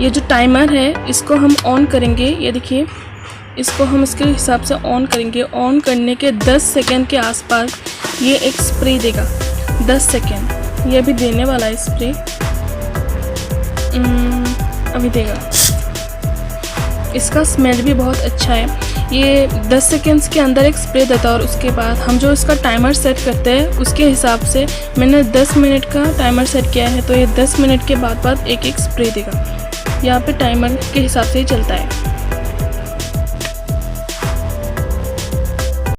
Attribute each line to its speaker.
Speaker 1: ये जो टाइमर है इसको हम ऑन करेंगे, ये देखिए इसको हम इसके हिसाब से ऑन करेंगे। ऑन करने के 10 सेकेंड के आसपास ये एक स्प्रे देगा। 10 सेकेंड ये अभी देने वाला है स्प्रे, अभी देगा। इसका स्मेल भी बहुत अच्छा है। ये 10 सेकेंड्स के अंदर एक स्प्रे देता है और उसके बाद हम जो इसका टाइमर सेट करते हैं उसके हिसाब से मैंने 10 मिनट का टाइमर सेट किया है, तो ये 10 मिनट के बाद एक एक स्प्रे देगा। यहाँ पे टाइमर के हिसाब से ही चलता है।